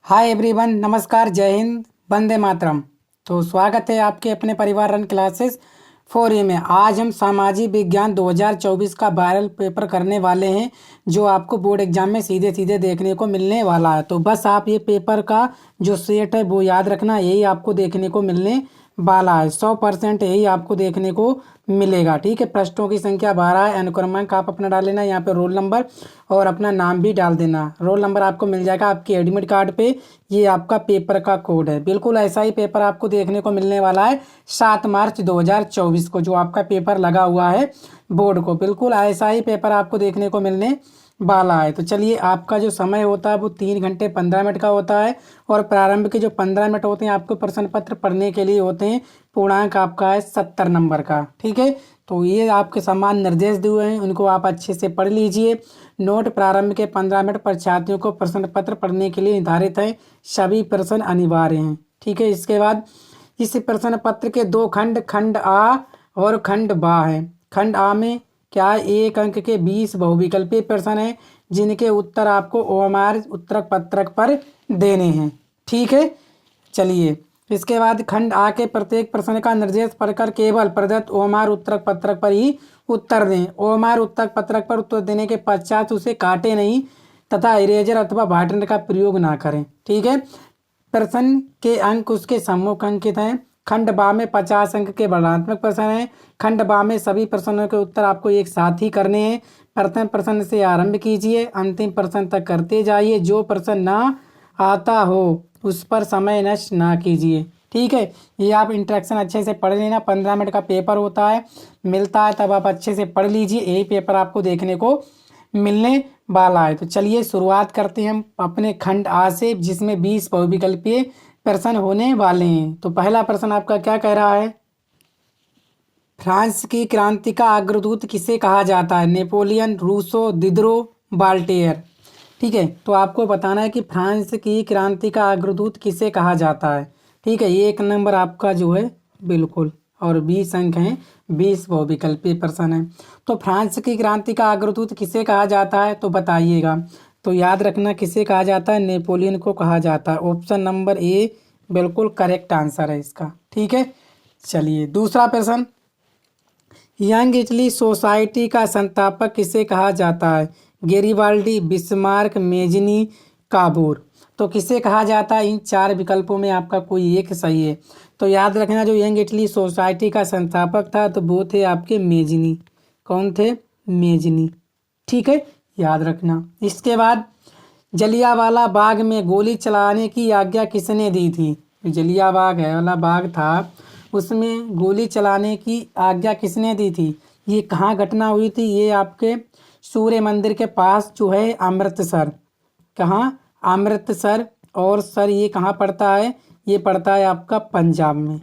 Hi everyone, नमस्कार, जय हिंद, वंदे मातरम। तो स्वागत है आपके अपने परिवार रन क्लासेस 4A में। आज हम सामाजिक विज्ञान 2024 का वायरल पेपर करने वाले हैं, जो आपको बोर्ड एग्जाम में सीधे सीधे देखने को मिलने वाला है। तो बस आप ये पेपर का जो सेट है वो याद रखना, यही आपको देखने को मिलने वाला है। 100% यही आपको देखने को मिलेगा। ठीक है, पृष्ठों की संख्या 12 है। अनुक्रमांक आप अपना डाल लेना, यहाँ पे रोल नंबर और अपना नाम भी डाल देना। रोल नंबर आपको मिल जाएगा आपके एडमिट कार्ड पे। ये आपका पेपर का कोड है। बिल्कुल ऐसा ही पेपर आपको देखने को मिलने वाला है 7 मार्च 2024 को, जो आपका पेपर लगा हुआ है बोर्ड को। बिल्कुल ऐसा ही पेपर आपको देखने को मिलने वाला है। तो चलिए, आपका जो समय होता है वो 3 घंटे 15 मिनट का होता है, और प्रारंभ के जो 15 मिनट होते हैं आपको प्रश्न पत्र पढ़ने के लिए होते हैं। पूर्णांक आपका है 70 नंबर का। ठीक है, तो ये आपके समान निर्देश दिए हुए हैं, उनको आप अच्छे से पढ़ लीजिए। नोट: प्रारंभ के 15 मिनट परीक्षार्थियों को प्रश्न पत्र पढ़ने के लिए निर्धारित है। सभी प्रश्न अनिवार्य हैं। ठीक है, इसके बाद इस प्रश्न पत्र के 2 खंड, खंड आ और खंड बा है। खंड आ में क्या है, 1 अंक के 20 बहुविकल्पीय प्रश्न हैं, जिनके उत्तर आपको ओएमआर उत्तर पत्रक पर देने हैं। ठीक है, चलिए, इसके बाद खंड आ के प्रत्येक प्रश्न का निर्देश पढ़कर केवल प्रदत्त ओएमआर उत्तर पत्रक पर ही उत्तर दें। ओएमआर उत्तर पत्रक पर उत्तर देने के पश्चात उसे काटे नहीं तथा इरेजर अथवा व्हाइटनर का प्रयोग ना करें। ठीक है, प्रश्न के अंक उसके सम्मुख अंकित हैं। खंड बा में 50 अंक के वर्णनात्मक प्रश्न हैं। खंड बा में सभी प्रश्नों के उत्तर आपको एक साथ ही करने हैं। प्रथम प्रश्न से आरंभ कीजिए, अंतिम प्रश्न तक करते जाइए। जो प्रश्न ना आता हो उस पर समय नष्ट ना कीजिए। ठीक है, ये आप इंट्रैक्शन अच्छे से पढ़ लेना। 15 मिनट का पेपर होता है, मिलता है, तब आप अच्छे से पढ़ लीजिए। यही पेपर आपको देखने को मिलने वाला है। तो चलिए शुरुआत करते हैं हम अपने खंड आ से, जिसमें 20 बहुविकल्पीय प्रश्न होने वाले हैं। तो पहला प्रश्न आपका क्या कह रहा है, फ्रांस की क्रांति का अग्रदूत किसे कहा जाता है? Napoleon, Rousseau, Diderot, Voltaire. ठीक है, तो आपको बताना है कि फ्रांस की क्रांति का अग्रदूत किसे कहा जाता है। ठीक है, ये 1 नंबर आपका जो है बिल्कुल, और 20 अंक हैं, 20 बहुविकल्पीय प्रश्न है। तो फ्रांस की क्रांति का अग्रदूत किसे कहा जाता है, तो बताइएगा। तो याद रखना, किसे कहा जाता है? नेपोलियन को कहा जाता है। ऑप्शन नंबर ए बिल्कुल करेक्ट आंसर है इसका। ठीक है, चलिए दूसरा प्रश्न, यंग इटली सोसाइटी का संस्थापक किसे कहा जाता है? Garibaldi, Bismarck, Mazzini, काबूर। तो किसे कहा जाता है? इन 4 विकल्पों में आपका कोई एक सही है। तो याद रखना, जो यंग इटली सोसाइटी का संस्थापक था तो वो थे आपके मेजनी। कौन थे? मेजनी। ठीक है, याद रखना। इसके बाद, जलियांवाला बाग में गोली चलाने की आज्ञा किसने दी थी? जलियांवाला बाग था, उसमें गोली चलाने की आज्ञा किसने दी थी? ये कहाँ घटना हुई थी? ये आपके सूर्य मंदिर के पास जो है, अमृतसर। कहाँ? अमृतसर। और सर ये कहाँ पड़ता है? ये पड़ता है आपका पंजाब में।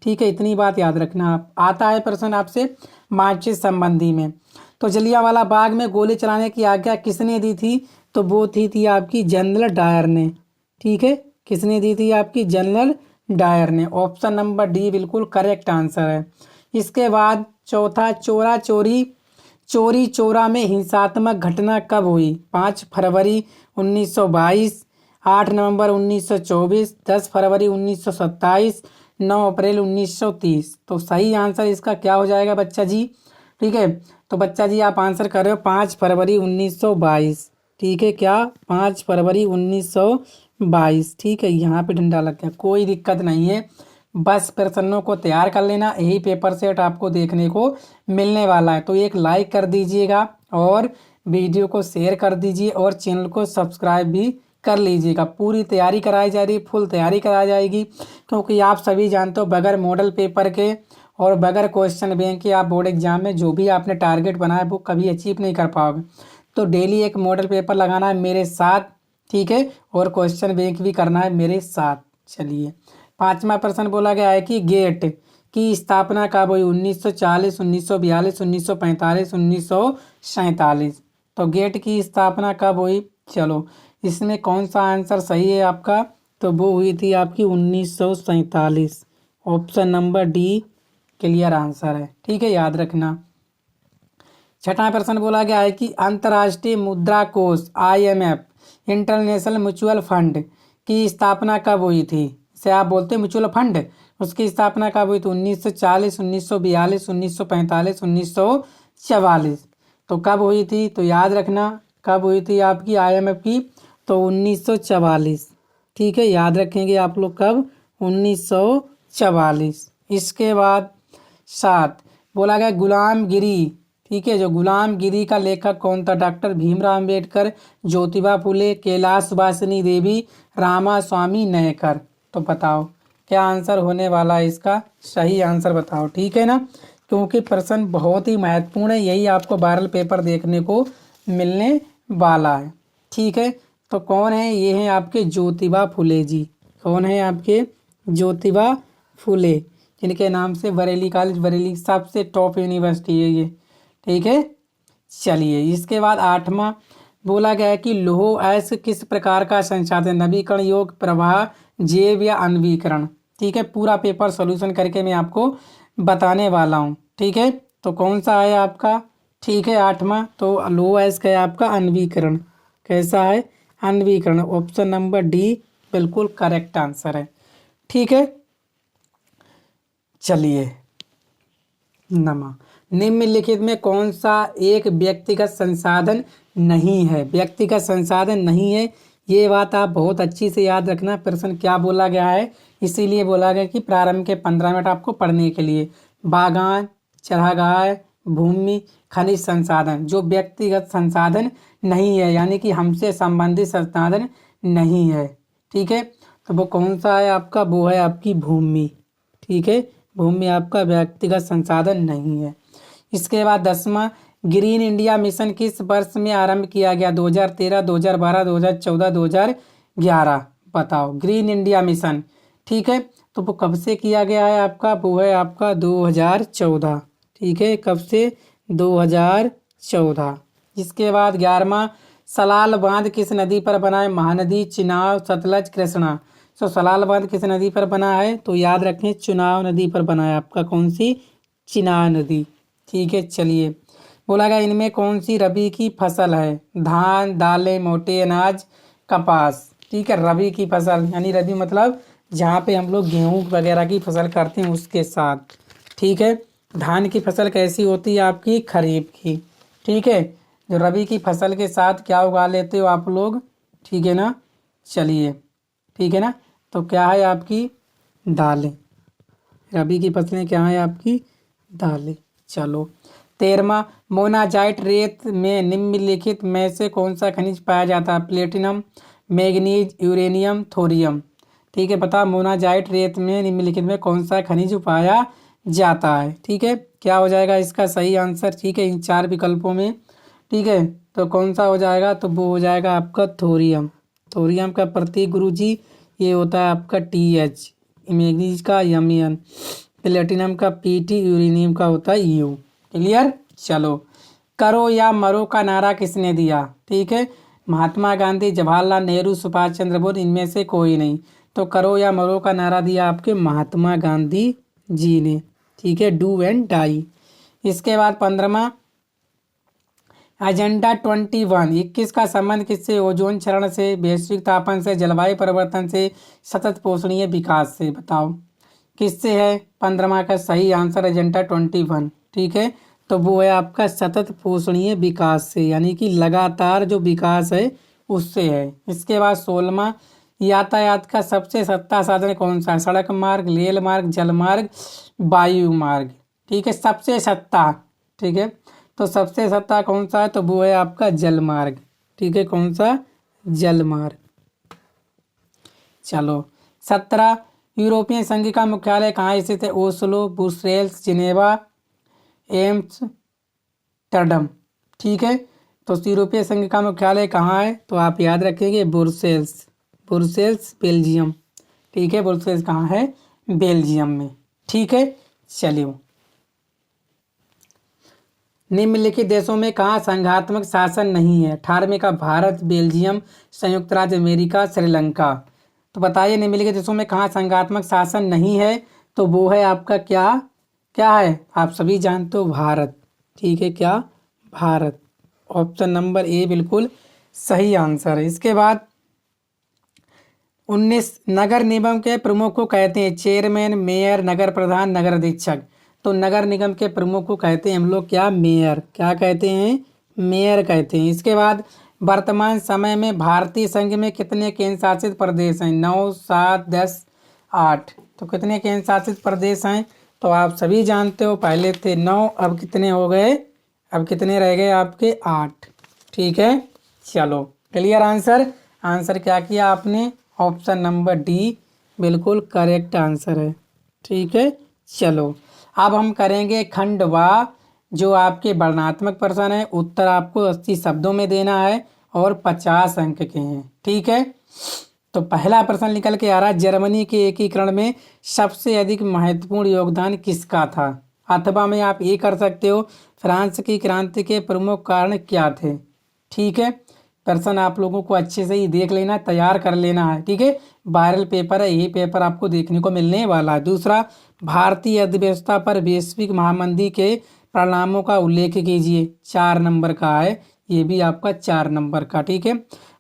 ठीक है, इतनी बात याद रखना। आप आता है प्रश्न आपसे मार्क्सिस्ट संबंधी में। तो जलियांवाला बाग में गोली चलाने की आज्ञा किसने दी थी? तो वो थी आपकी जनरल डायर ने। ठीक है, किसने दी थी? आपकी जनरल डायर ने। ऑप्शन नंबर डी बिल्कुल करेक्ट आंसर है। इसके बाद चौथा, चोरा चोरी चोरी चोरा में हिंसात्मक घटना कब हुई? 5 फरवरी 1922, 8 नवंबर 1924, 10 फरवरी 1927, 9 अप्रैल 1930। तो सही आंसर इसका क्या हो जाएगा बच्चा जी? ठीक है, तो बच्चा जी आप आंसर कर रहे हो 5 फरवरी 1922। ठीक है, क्या? 5 फरवरी 1922। ठीक है, यहाँ पे डंडा लग गया, कोई दिक्कत नहीं है। बस प्रश्नों को तैयार कर लेना, यही पेपर सेट आपको देखने को मिलने वाला है। तो एक लाइक कर दीजिएगा, और वीडियो को शेयर कर दीजिए, और चैनल को सब्सक्राइब भी कर लीजिएगा। पूरी तैयारी कराई जा रही, फुल तैयारी कराई जाएगी, क्योंकि आप सभी जानते हो बगैर मॉडल पेपर के और बगैर क्वेश्चन बैंक के आप बोर्ड एग्जाम में जो भी आपने टारगेट बनाया वो कभी अचीव नहीं कर पाओगे। तो डेली एक मॉडल पेपर लगाना है मेरे साथ। ठीक है, और क्वेश्चन बैंक भी करना है मेरे साथ। चलिए, 5वां प्रश्न बोला गया है कि गेट की स्थापना कब हुई? 1940, 1942, 1945, 1947। तो गेट की स्थापना कब हुई? चलो, इसमें कौन सा आंसर सही है आपका? तो वो हुई थी आपकी 1947। Option number D clear answer है। ठीक है, याद रखना। छठा प्रश्न बोला गया है कि अंतर्राष्ट्रीय मुद्रा कोष IMF, इंटरनेशनल म्यूचुअल फंड, की स्थापना कब हुई थी, इसे आप बोलते हैं म्यूचुअल फंड, उसकी स्थापना कब हुई थी? 1940, 1942, 1945, 1944। तो कब हुई थी? तो याद रखना कब हुई थी आपकी IMF की, तो 1944। ठीक है, याद रखेंगे आप लोग कब, 1944। इसके बाद 7 बोला गया गुलामगिरी। ठीक है, जो गुलामगिरी का लेखक कौन था? डॉक्टर भीमराव अम्बेडकर, ज्योतिबा फुले, कैलाश वासनी देवी, रामा स्वामी नयकर। तो बताओ क्या आंसर होने वाला है इसका? सही आंसर बताओ। ठीक है ना, क्योंकि प्रश्न बहुत ही महत्वपूर्ण है, यही आपको वायरल पेपर देखने को मिलने वाला है। ठीक है, तो कौन है? ये हैं आपके ज्योतिबा फुले जी। कौन है आपके? ज्योतिबा फुले, जिनके नाम से बरेली कॉलेज, बरेली सबसे टॉप यूनिवर्सिटी है ये। ठीक है, चलिए इसके बाद 8वां बोला गया है कि लौह अयस्क किस प्रकार का संसाधन, नवीकरण योग्य, प्रवाह, जैव या आणविकरण। ठीक है, पूरा पेपर सॉल्यूशन करके मैं आपको बताने वाला हूँ। ठीक है, तो कौन सा है आपका? ठीक है, 8वां तो लौह अयस्क है आपका आणविकरण। कैसा है? आणविकरण। ऑप्शन नंबर डी बिल्कुल करेक्ट आंसर है। ठीक है, चलिए निम्नलिखित में कौन सा एक व्यक्तिगत संसाधन नहीं है? व्यक्तिगत संसाधन नहीं है, ये बात आप बहुत अच्छी से याद रखना। प्रश्न क्या बोला गया है, इसीलिए बोला गया कि प्रारंभ के 15 मिनट आपको पढ़ने के लिए। बागान, चरागाह, भूमि, खनिज संसाधन, जो व्यक्तिगत संसाधन नहीं है, यानी कि हमसे संबंधित संसाधन नहीं है। ठीक है, तो वो कौन सा है आपका? वो है आपकी भूमि। ठीक है, भूमि आपका व्यक्तिगत संसाधन नहीं है। इसके बाद 10वां ग्रीन इंडिया मिशन किस वर्ष में आरंभ किया गया? 2013, 2012, 2014, 2011। बताओ ग्रीन इंडिया मिशन। ठीक है, तो वो कब से किया गया है आपका? वो है आपका 2014। ठीक है, कब से? 2014। इसके बाद 11वां सलाल बांध किस नदी पर बना है? महानदी, चिनाब, सतलज, कृष्णा। तो सलाल बांध किस नदी पर बना है? तो याद रखें चुनाव नदी पर बना है आपका। कौन सी? चिनाब नदी। ठीक है, चलिए बोला गया इनमें कौन सी रबी की फसल है? धान, दालें, मोटे अनाज, कपास। ठीक है, रबी की फसल, यानी रबी मतलब जहाँ पे हम लोग गेहूँ वगैरह की फसल करते हैं उसके साथ। ठीक है, धान की फसल कैसी होती है आपकी? खरीफ की। ठीक है, जो रबी की फसल के साथ क्या उगा लेते हो आप लोग? ठीक है ना, चलिए ठीक है ना, तो क्या है आपकी? दालें। रबी की फसलें क्या है आपकी? दालें। चलो 13वां मोनाजाइट रेत में निम्नलिखित में से कौन सा खनिज पाया जाता है? Platinum, manganese, uranium, thorium. ठीक है, बता मोनाजाइट रेत में निम्नलिखित में कौन सा खनिज पाया जाता है? ठीक है, क्या हो जाएगा इसका सही आंसर? ठीक है, इन 4 विकल्पों में। ठीक है, तो कौन सा हो जाएगा? तो वो हो जाएगा आपका थोरियम। थोरियम का प्रतीक गुरुजी ये होता है आपका TH, मैग्नीज का Mn, प्लेटिनम का PT, यूरेनियम का होता है U। क्लियर? चलो करो या मरो का नारा किसने दिया? ठीक है, महात्मा गांधी, जवाहरलाल नेहरू, सुभाष चंद्र बोस, इनमें से कोई नहीं। तो करो या मरो का नारा दिया आपके महात्मा गांधी जी ने। ठीक है, डू एंड डाई। इसके बाद 15वां एजेंडा 21 का संबंध किससे? ओजोन क्षरण से, वैश्विक तापन से, जलवायु परिवर्तन से, सतत पोषणीय विकास से। बताओ किससे है? 15वां का सही आंसर एजेंडा 21। ठीक है, तो वो है आपका सतत पोषणीय विकास से, यानी कि लगातार जो विकास है उससे है। इसके बाद 16वां यातायात का सबसे सस्ता साधन कौन सा है? सड़क मार्ग, रेल मार्ग, जल मार्ग, वायु मार्ग। ठीक है, सबसे सस्ता। ठीक है, तो सबसे सस्ता कौन सा है? तो वो है आपका जल मार्ग। ठीक है, कौन सा? जल मार्ग। चलो 17 यूरोपियन संघ का मुख्यालय कहाँ स्थित है? Oslo, Brussels, Geneva, Amsterdam. ठीक है, तो यूरोपीय संघ का मुख्यालय कहाँ है? तो आप याद रखेंगे ब्रुसेल्स। Brussels Belgium. ठीक है, ब्रुसेल्स कहाँ है? बेल्जियम में। ठीक है, चलिए निम्नलिखित देशों में कहाँ संघात्मक शासन नहीं है? 18वें का भारत, बेल्जियम, संयुक्त राज्य अमेरिका, श्रीलंका। तो बताइए निम्नलिखित देशों में कहाँ संघात्मक शासन नहीं है? तो वो है आपका क्या? क्या है? आप सभी जानते हो, भारत। ठीक है, क्या? भारत। ऑप्शन नंबर ए बिल्कुल सही आंसर है। इसके बाद 19 नगर निगम के प्रमुख को कहते हैं चेयरमैन, मेयर, नगर प्रधान, नगर अधीक्षक। तो नगर निगम के प्रमुख को कहते हैं हम लोग क्या, मेयर। क्या कहते हैं, मेयर कहते हैं। इसके बाद वर्तमान समय में भारतीय संघ में कितने केंद्र शासित प्रदेश हैं? 9, 7, 10, 8। तो कितने केंद्र शासित प्रदेश हैं? तो आप सभी जानते हो, पहले थे 9, अब कितने हो गए, अब कितने रह गए आपके, 8। ठीक है, चलो क्लियर आंसर। आंसर क्या किया आपने, ऑप्शन नंबर डी बिल्कुल करेक्ट आंसर है। ठीक है, चलो अब हम करेंगे खंड वा, जो आपके वर्णनात्मक प्रश्न है। उत्तर आपको 80 शब्दों में देना है और 50 अंक के हैं। ठीक है, तो पहला प्रश्न निकल के आ रहा है, जर्मनी के एकीकरण में सबसे अधिक महत्वपूर्ण योगदान किसका था? अथवा में आप ये कर सकते हो, फ्रांस की क्रांति के प्रमुख कारण क्या थे? ठीक है, प्रश्न आप लोगों को अच्छे से ही देख लेना, तैयार कर लेना है। ठीक है, वायरल पेपर है, यही पेपर आपको देखने को मिलने वाला है। दूसरा, भारतीय अर्थव्यवस्था पर वैश्विक महामंदी के परिणामों का उल्लेख कीजिए। 4 नंबर का है, ये भी आपका 4 नंबर का। ठीक है,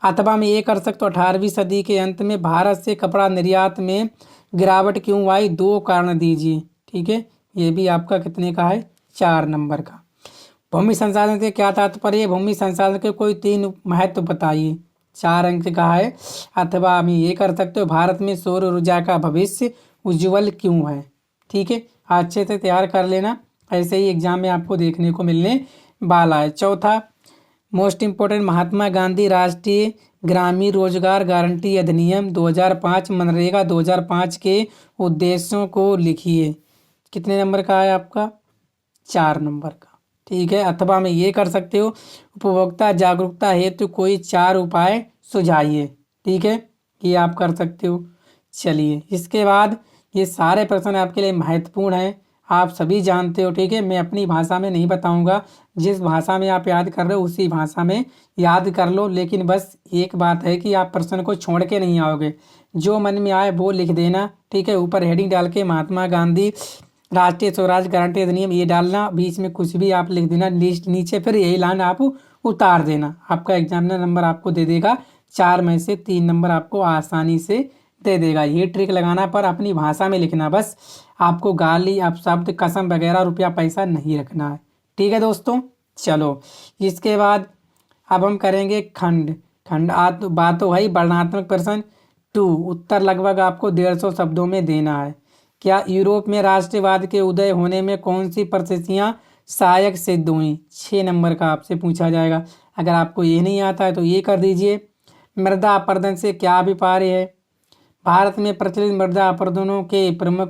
अथवा में ये कर सकते हो, 18वीं सदी के अंत में भारत से कपड़ा निर्यात में गिरावट क्यों आई? 2 कारण दीजिए। ठीक है, ये भी आपका कितने का है, 4 नंबर का। भूमि संसाधन से क्या तात्पर्य है? भूमि संसाधन के कोई 3 महत्व बताइए। 4 अंक का है। अथवा हम ये कर सकते हो, भारत में सौर ऊर्जा का भविष्य उज्जवल क्यों है? ठीक है, अच्छे से तैयार कर लेना, ऐसे ही एग्जाम में आपको देखने को मिलने वाला है। चौथा, मोस्ट इम्पोर्टेंट, महात्मा गांधी राष्ट्रीय ग्रामीण रोजगार गारंटी अधिनियम 2005 मनरेगा 2005 के उद्देश्यों को लिखिए। कितने नंबर का है आपका, 4 नंबर का। ठीक है, अथवा में ये कर सकते हो, उपभोक्ता जागरूकता हेतु कोई 4 उपाय सुझाइए। ठीक है, ये आप कर सकते हो। चलिए, इसके बाद ये सारे प्रश्न आपके लिए महत्वपूर्ण हैं, आप सभी जानते हो। ठीक है, मैं अपनी भाषा में नहीं बताऊंगा, जिस भाषा में आप याद कर रहे हो उसी भाषा में याद कर लो। लेकिन बस एक बात है कि आप प्रश्न को छोड़ के नहीं आओगे, जो मन में आए वो लिख देना। ठीक है, ऊपर हेडिंग डाल के महात्मा गांधी राष्ट्रीय स्वराज गारंटी अधिनियम ये डालना, बीच में कुछ भी आप लिख देना, नीचे फिर यही लाइन आप उतार देना। आपका एग्जामिनर नंबर आपको दे देगा, 4 में से 3 नंबर आपको आसानी से दे देगा। ये ट्रिक लगाना, पर अपनी भाषा में लिखना, बस आपको गाली, आप शब्द, कसम वगैरह, रुपया पैसा नहीं रखना है। ठीक है दोस्तों, चलो इसके बाद अब हम करेंगे खंड। बात तो वही, वर्णनात्मक प्रश्न 2। उत्तर लगभग आपको 150 शब्दों में देना है। क्या यूरोप में राष्ट्रवाद के उदय होने में कौन सी परिस्थितियां सहायक सिद्ध हुई? 6 नंबर का आपसे पूछा जाएगा। अगर आपको ये नहीं आता है तो ये कर दीजिए। मृदा अपरदन से क्या अभिप्राय है? भारत में प्रचलित मृदा अपरदनों के प्रमुख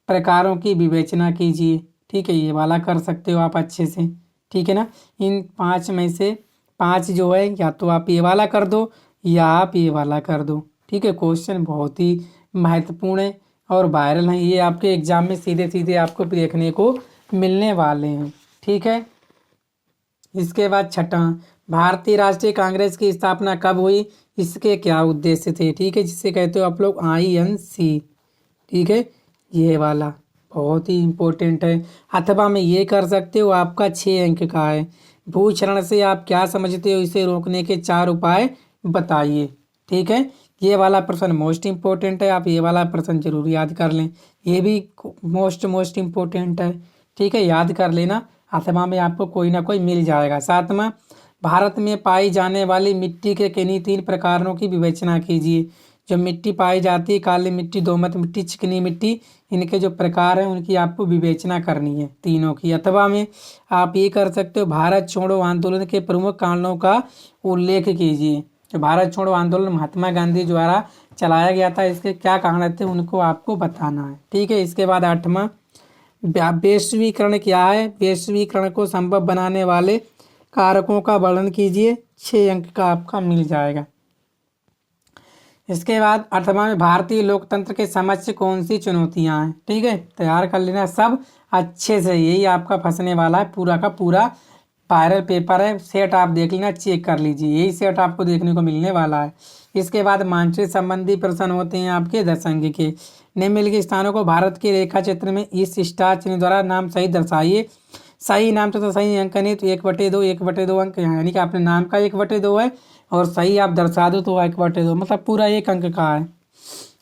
प्रकारों की विवेचना कीजिए। ठीक है, ये वाला कर सकते हो आप अच्छे से। ठीक है ना, इन 5 में से 5 जो है, या तो आप ये वाला कर दो या आप ये वाला कर दो। ठीक है, क्वेश्चन बहुत ही महत्वपूर्ण है और वायरल हैं, ये आपके एग्जाम में सीधे सीधे आपको देखने को मिलने वाले हैं। ठीक है, इसके बाद छठा, भारतीय राष्ट्रीय कांग्रेस की स्थापना कब हुई? इसके क्या उद्देश्य थे? ठीक है, जिससे कहते हो आप लोग INC। ठीक है, ये वाला बहुत ही इम्पोर्टेंट है। अथवा में ये कर सकते हो, आपका 6 अंक का है। भूक्षरण से आप क्या समझते हो? इसे रोकने के 4 उपाय बताइए। ठीक है, ये वाला प्रश्न मोस्ट इम्पोर्टेंट है, आप ये वाला प्रश्न जरूर याद कर लें, ये भी मोस्ट इम्पोर्टेंट है। ठीक है, याद कर लेना, अथवा में आपको कोई ना कोई मिल जाएगा। 7वां, भारत में पाई जाने वाली मिट्टी के किन्हीं 3 प्रकारों की विवेचना कीजिए। जो मिट्टी पाई जाती है, काली मिट्टी, दोमट मिट्टी, चिकनी मिट्टी, इनके जो प्रकार हैं उनकी आपको विवेचना करनी है, तीनों की। अथवा में आप ये कर सकते हो, भारत छोड़ो आंदोलन के प्रमुख कारणों का उल्लेख कीजिए। जो भारत छोड़ो आंदोलन महात्मा गांधी द्वारा चलाया गया था, इसके क्या कारण थे उनको आपको बताना है। ठीक है, इसके बाद 8वां, वैश्वीकरण क्या है? वैश्वीकरण को संभव बनाने वाले कारकों का वर्णन कीजिए। 6 अंक का आपका मिल जाएगा। इसके बाद 8वां में, भारतीय लोकतंत्र के समक्ष कौन सी चुनौतियां हैं? ठीक है, तैयार कर लेना सब अच्छे से, यही आपका फंसने वाला है, पूरा का पूरा वायरल पेपर है। सेट आप देख लेना, चेक कर लीजिए, यही सेट आपको देखने को मिलने वाला है। इसके बाद मानचित्र संबंधी प्रश्न होते हैं आपके 10 अंक के। निम्नलिखित स्थानों को भारत के रेखा चित्र में इस स्टार चिन्ह द्वारा नाम सही दर्शाइए। सही नाम तो सही अंक नहीं, तो 1/2 1/2 अंक, यानी कि आपने नाम का 1/2 है और सही आप दर्शा दो तो 1/2, मतलब पूरा 1 अंक का है।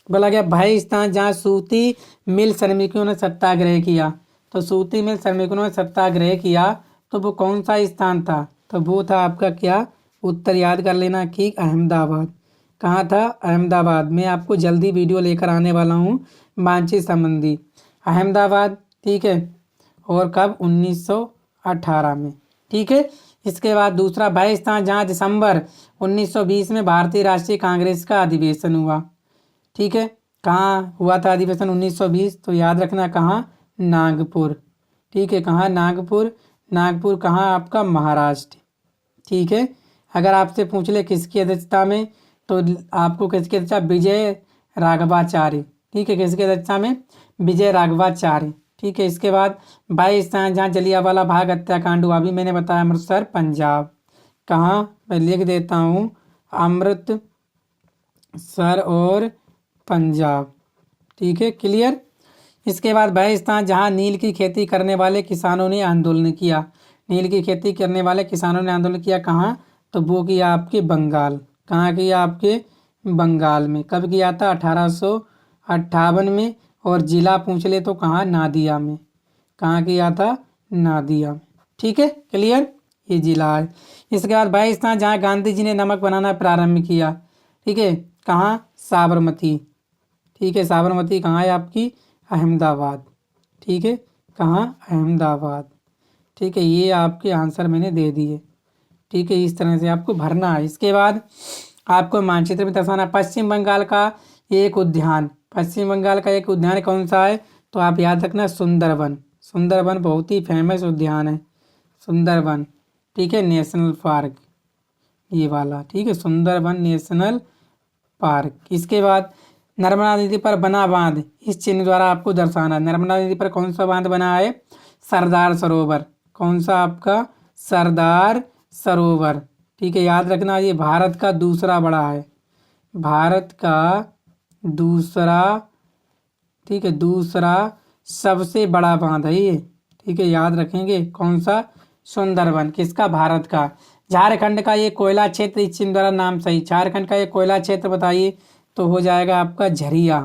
बोला गया भाई स्थान जहाँ सूती मिल श्रमिकों ने सत्याग्रह किया। तो सूती मिल श्रमिकों ने सत्याग्रह किया तो वो कौन सा स्थान था? तो वो था आपका क्या? उत्तर याद कर लेना कि अहमदाबाद। कहाँ था? अहमदाबाद। मैं आपको जल्दी वीडियो लेकर आने वाला हूँ मानचित्र संबंधी। अहमदाबाद, ठीक है। और कब? 1918 में, ठीक है। इसके बाद दूसरा भाई स्थान जहाँ दिसंबर 1920 में भारतीय राष्ट्रीय कांग्रेस का अधिवेशन हुआ, ठीक है। कहाँ हुआ था अधिवेशन 1920? तो याद रखना कहाँ? नागपुर, ठीक है। कहाँ? नागपुर। नागपुर कहाँ? आपका महाराष्ट्र, ठीक है। अगर आपसे पूछ ले किसकी अध्यक्षता में, तो आपको किसकी अध्यक्षता? विजय राघवाचार्य, ठीक है। किसकी अध्यक्षता में? विजय राघवाचार्य, ठीक है। इसके बाद 22 जहाँ जलियांवाला बाग हत्याकांड हुआ, अभी मैंने बताया अमृतसर पंजाब। कहाँ? मैं लिख देता हूँ, अमृतसर और पंजाब, ठीक है। क्लियर। इसके बाद वह स्थान जहाँ नील की खेती करने वाले किसानों ने आंदोलन किया। नील की खेती करने वाले किसानों ने आंदोलन किया कहाँ? तो वो किया आपके बंगाल। कहाँ किया? आपके बंगाल में। कब किया था? 1858 में। और जिला पूछ ले तो कहाँ? नादिया में। कहाँ किया था? नादिया में, ठीक है। क्लियर, ये जिला है। इसके बाद वह स्थान जहाँ गांधी जी ने नमक बनाना प्रारंभ किया, ठीक है। कहाँ? साबरमती, ठीक है। साबरमती कहाँ है आपकी? अहमदाबाद, ठीक है। कहाँ? अहमदाबाद, ठीक है। ये आपके आंसर मैंने दे दिए, ठीक है। इस तरह से आपको भरना है। इसके बाद आपको मानचित्र में दर्शाना पश्चिम बंगाल का एक उद्यान। पश्चिम बंगाल का एक उद्यान कौन सा है? तो आप याद रखना सुंदरबन। सुंदरबन बहुत ही फेमस उद्यान है, सुंदरबन, ठीक है। नेशनल पार्क ये वाला, ठीक है। Sundarban national park. इसके बाद नर्मदा नदी पर बना बांध, इस चिन्ह द्वारा आपको दर्शाना है। नर्मदा नदी पर कौन सा बांध बना है? सरदार सरोवर। कौन सा आपका? सरदार सरोवर, ठीक है। याद रखना ये भारत का दूसरा बड़ा है, भारत का दूसरा, ठीक है, दूसरा सबसे बड़ा बांध है ये, ठीक है। याद रखेंगे कौन सा? सुंदरबन। किसका? भारत का। झारखंड का ये कोयला क्षेत्र, इस चिन्ह द्वारा नाम सही। झारखंड का ये कोयला क्षेत्र बताइए, तो हो जाएगा आपका झरिया,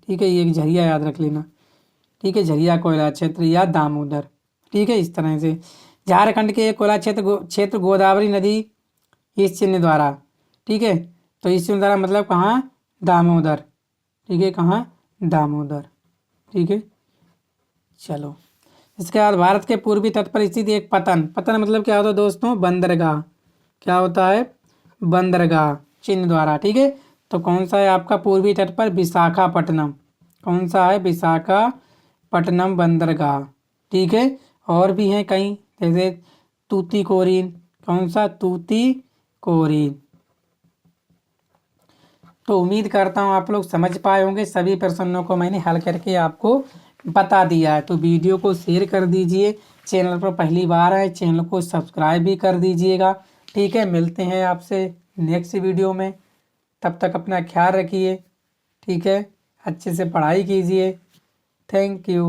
ठीक है। ये एक झरिया याद रख लेना, ठीक है। झरिया कोयला क्षेत्र या दामोदर, ठीक है। इस तरह से झारखंड के कोयला क्षेत्र गोदावरी नदी इस चिन्ह द्वारा, ठीक है। तो इस चिन्ह द्वारा मतलब कहाँ? दामोदर, ठीक है। कहाँ? दामोदर, ठीक है। चलो, इसके बाद भारत के पूर्वी तट पर स्थित एक पतन। पतन मतलब क्या होता है दोस्तों? बंदरगाह। क्या होता है? बंदरगाह, चिन्ह द्वारा, ठीक है। तो कौन सा है आपका पूर्वी तट पर? विशाखापट्टनम। कौन सा है? विशाखापट्टनम बंदरगाह, ठीक है। और भी हैं कई, जैसे तूतीकोरिन। कौन सा? तूतीकोरिन। तो उम्मीद करता हूँ आप लोग समझ पाए होंगे। सभी प्रश्नों को मैंने हल करके आपको बता दिया है। तो वीडियो को शेयर कर दीजिए। चैनल पर पहली बार आए, चैनल को सब्सक्राइब भी कर दीजिएगा, ठीक है। मिलते हैं आपसे नेक्स्ट वीडियो में। तब तक अपना ख्याल रखिए, ठीक है। अच्छे से पढ़ाई कीजिए। Thank you.